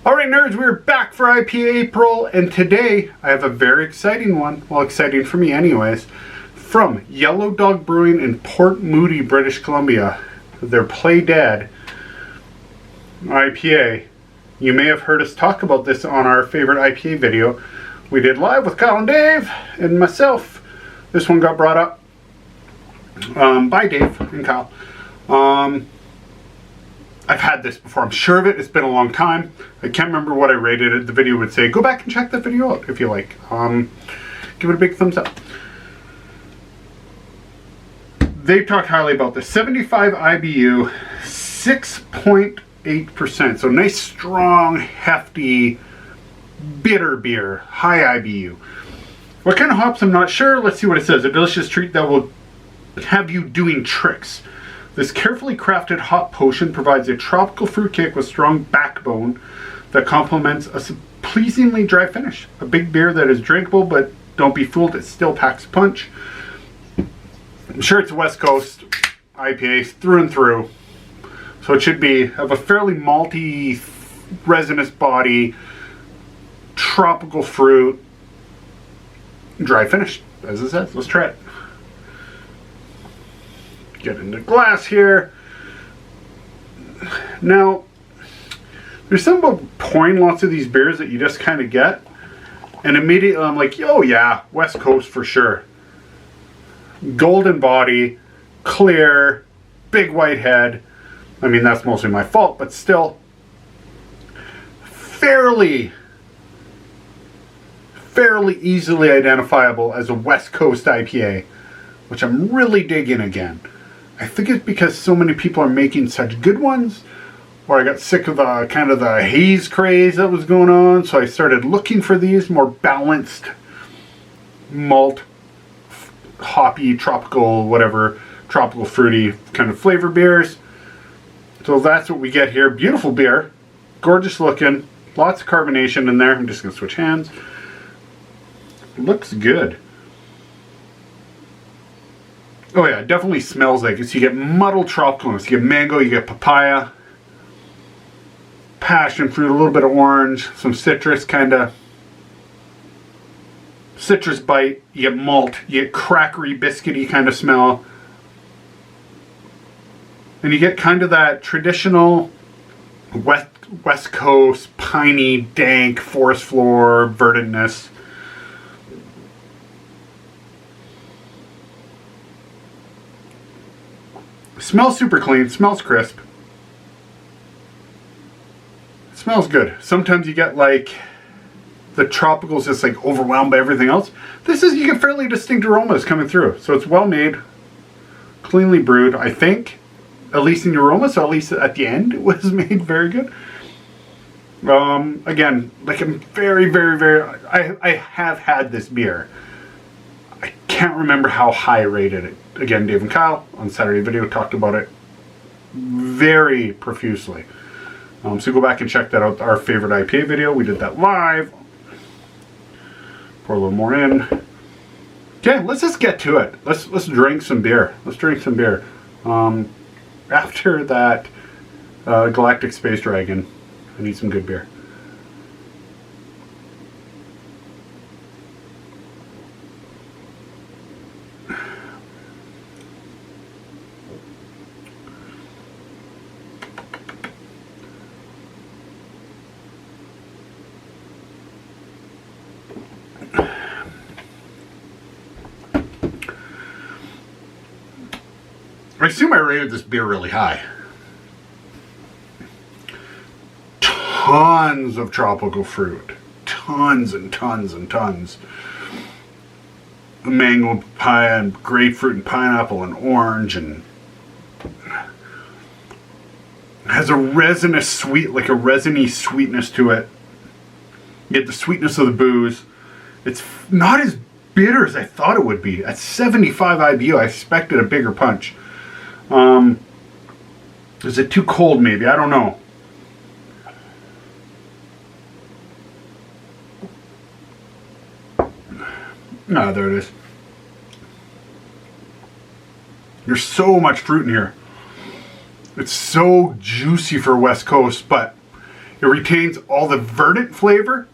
Alright nerds, we're back for IPApril, and today I have a very exciting one, well exciting for me anyways, from Yellow Dog Brewing in Port Moody, British Columbia. Their Play Dead IPA. You may have heard us talk about this on our favorite IPA video we did live with Kyle and Dave and myself. This one got brought up by Dave and Kyle. I've had this before, I'm sure of it. It's been a long time. I can't remember what I rated it. The video would say, go back and check that video out if you like. Give it a big thumbs up. They've talked highly about this. 75 IBU, 6.8%. So nice, strong, hefty, bitter beer. High IBU. What kind of hops? I'm not sure. Let's see what it says. A delicious treat that will have you doing tricks. This carefully crafted hop potion provides a tropical fruit kick with strong backbone that complements a pleasingly dry finish. A big beer that is drinkable, but don't be fooled, it still packs a punch. I'm sure it's West Coast IPA through and through. So it should be of a fairly malty, resinous body, tropical fruit, dry finish, as it says. Let's try it. Get into glass here. Now, there's something about pouring lots of these beers that you just kind of get, and immediately I'm like, oh yeah, West Coast for sure. Golden body, clear, big white head. I mean, that's mostly my fault, but still fairly easily identifiable as a West Coast IPA, which I'm really digging again. I think it's because so many people are making such good ones, or I got sick of kind of the haze craze that was going on, so I started looking for these more balanced malt, hoppy, tropical, whatever, tropical fruity kind of flavor beers. So that's what we get here. Beautiful beer, gorgeous looking, lots of carbonation in there. I'm just going to switch hands. Looks good. Oh yeah, it definitely smells like it. So you get muddled tropicalness. You get mango, you get papaya, passion fruit, a little bit of orange, some citrus kind of. Citrus bite. You get malt. You get crackery, biscuity kind of smell. And you get kind of that traditional West Coast, piney, dank, forest floor, verdantness. Smells super clean, smells crisp. It smells good. Sometimes you get like the tropicals just like overwhelmed by everything else. This is, you get fairly distinct aromas coming through. So it's well made, cleanly brewed, I think. At least in the aroma, so at least at the end it was made very good. Again, like I'm very, I have had this beer. I can't remember how high I rated it. Again, Dave and Kyle on Saturday video talked about it very profusely. So go back and check that out, our favorite IPA video. We did that live. Pour a little more in. Okay, let's just get to it. Let's drink some beer. Let's drink some beer. After that Galactic Space Dragon, I need some good beer. I assume I rated this beer really high. Tons of tropical fruit. Tons and tons and tons. Mango, papaya, and grapefruit, and pineapple, and orange, and has a resinous sweet, like a resiny sweetness to it. You get the sweetness of the booze. It's not as bitter as I thought it would be. At 75 IBU, I expected a bigger punch. Is it too cold maybe? I don't know. Ah, there it is. There's so much fruit in here. It's so juicy for West Coast, but It retains all the verdant flavor.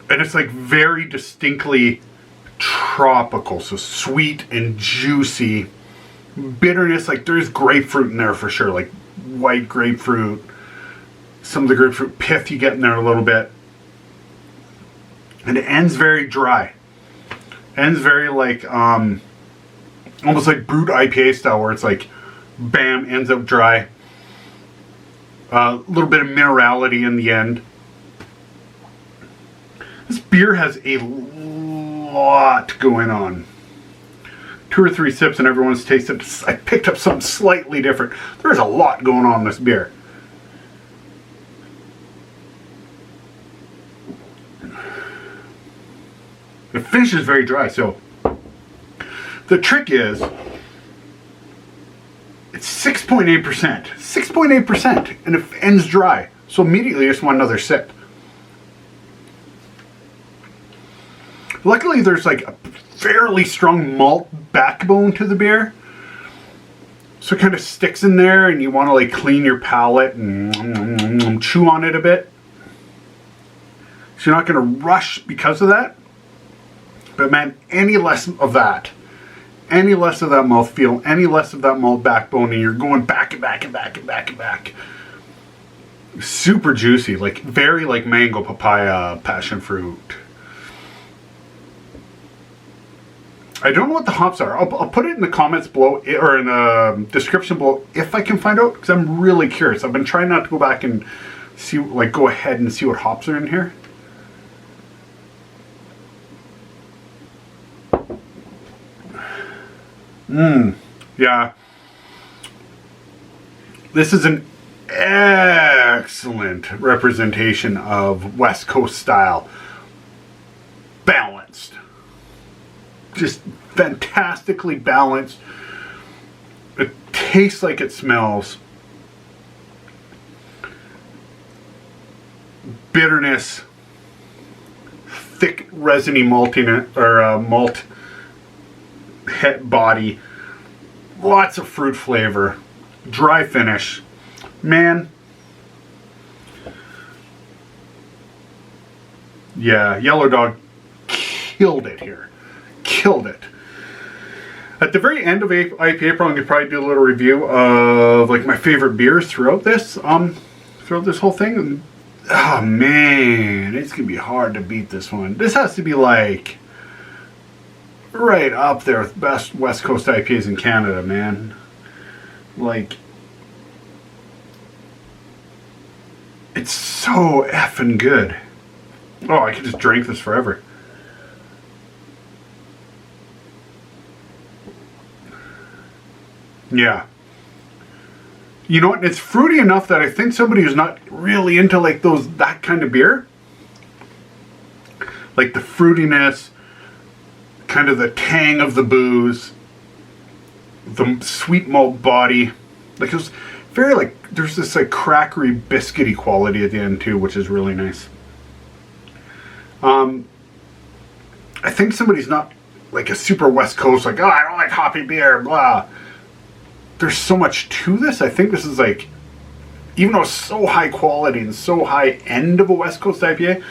And it's like very distinctly tropical, so sweet and juicy. Bitterness, like there's grapefruit in there for sure, like white grapefruit. Some of the grapefruit pith you get in there a little bit. And it ends very dry. Ends very like, almost like brewed IPA style, where it's like, bam, ends up dry. A little bit of minerality in the end. This beer has a lot going on. 2 or 3 sips and everyone's tasted. I picked up something slightly different. There's a lot going on in this beer. The finish is very dry, so the trick is it's 6.8%. 6.8%, and it ends dry. So immediately I just want another sip. Luckily there's like a fairly strong malt backbone to the beer. So it kind of sticks in there and you want to like clean your palate and chew on it a bit. So you're not going to rush because of that. But man, any less of that mouthfeel, any less of that malt backbone, and you're going back and back and back and back and back. Super juicy, like very like mango, papaya, passion fruit. I don't know what the hops are. I'll put it in the comments below, or in the description below, if I can find out, because I'm really curious. I've been trying not to go back and see, like go ahead and see what hops are in here. Yeah. This is an excellent representation of West Coast style. Balanced. Just fantastically balanced. It tastes like it smells. Bitterness. Thick, resiny maltiness, or malt head body. Lots of fruit flavor. Dry finish. Man. Yeah, Yellow Dog killed it here. Killed it. At the very end of IPApril, I'm going to probably do a little review of like my favorite beers throughout this whole thing. And, oh man, it's going to be hard to beat this one. This has to be like right up there with best West Coast IPAs in Canada, man. Like, it's so effing good. Oh, I could just drink this forever. Yeah. You know what? It's fruity enough that I think somebody who's not really into like that kind of beer, like the fruitiness, kind of the tang of the booze, the sweet malt body, like it was very like, there's this like crackery biscuity quality at the end too, which is really nice. I think somebody's not like a super West Coast, like, oh, I don't like hoppy beer, blah. There's so much to this. I think this is like, even though it's so high quality and so high end of a West Coast IPA,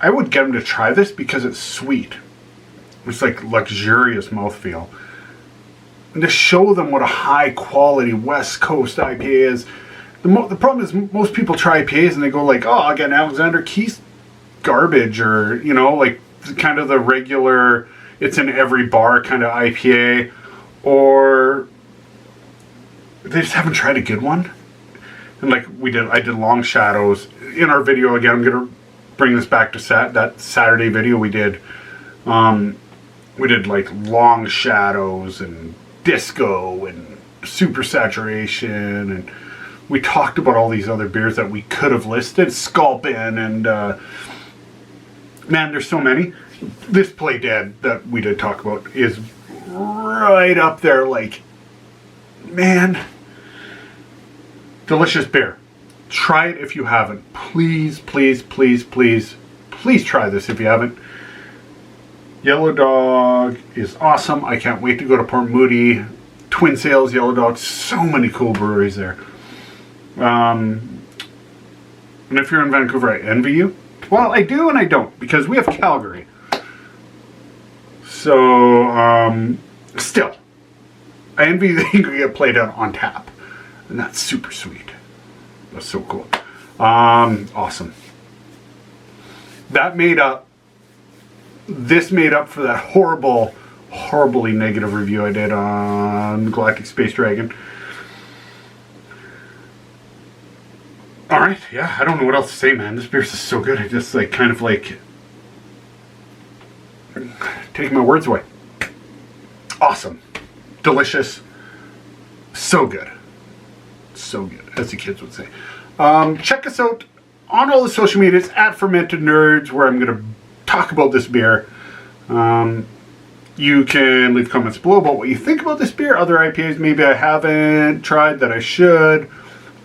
I would get them to try this because it's sweet. It's like luxurious mouthfeel. And to show them what a high quality West Coast IPA is. The problem is most people try IPAs and they go like, oh, I'll get an Alexander Keith's garbage, or, you know, like kind of the regular, it's in every bar kind of IPA, or they just haven't tried a good one. And like I did Long Shadows in our video. Again, I'm gonna bring this back to that Saturday video we did. We did like Long Shadows and Disco and Super Saturation, and we talked about all these other beers that we could have listed, Sculpin, and man, there's so many. This Play Dead that we did talk about is right up there, like, man, delicious beer. Try it if you haven't. Please, please, please, please, please try this if you haven't. Yellow Dog is awesome. I can't wait to go to Port Moody Twin Sails, Yellow Dog, so many cool breweries there. And if you're in Vancouver, I envy you. Well, I do and I don't, because we have Calgary. So, still, I envy that you can get played out on tap. And that's super sweet. That's so cool. Awesome. This made up for that horribly negative review I did on Galactic Space Dragon. Alright, yeah, I don't know what else to say, man. This beer is so good. I just kind of taking my words away. Awesome. Delicious. So good. So good, as the kids would say. Check us out on all the social medias at Fermented Nerds, where I'm going to talk about this beer. You can leave comments below about what you think about this beer, other IPAs maybe I haven't tried that I should,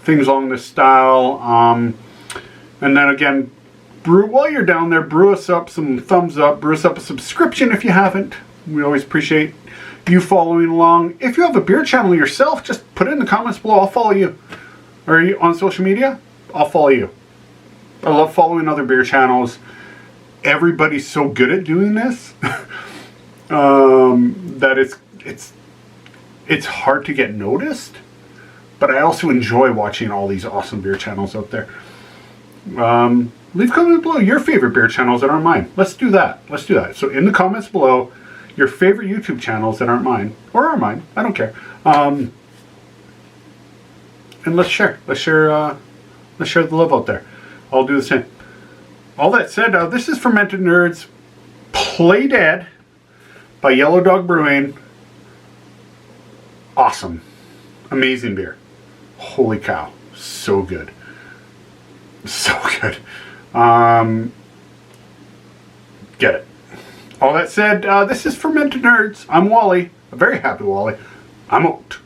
things along this style. And then again, while you're down there, brew us up some thumbs up, brew us up a subscription if you haven't. We always appreciate you following along. If you have a beer channel yourself, just put it in the comments below. I'll follow you. Are you on social media? I'll follow you. I love following other beer channels. Everybody's so good at doing this that it's hard to get noticed. But I also enjoy watching all these awesome beer channels out there. Leave comments below your favorite beer channels that aren't mine. Let's do that. Let's do that. So in the comments below, your favorite YouTube channels that aren't mine, or are mine, I don't care. And let's share. Let's share the love out there. I'll do the same. All that said, this is Fermented Nerds Play Dead by Yellow Dog Brewing. Awesome. Amazing beer. Holy cow. So good. So good. Get it. All that said, this is Fermented Nerds. I'm Wally. A very happy Wally. I'm out.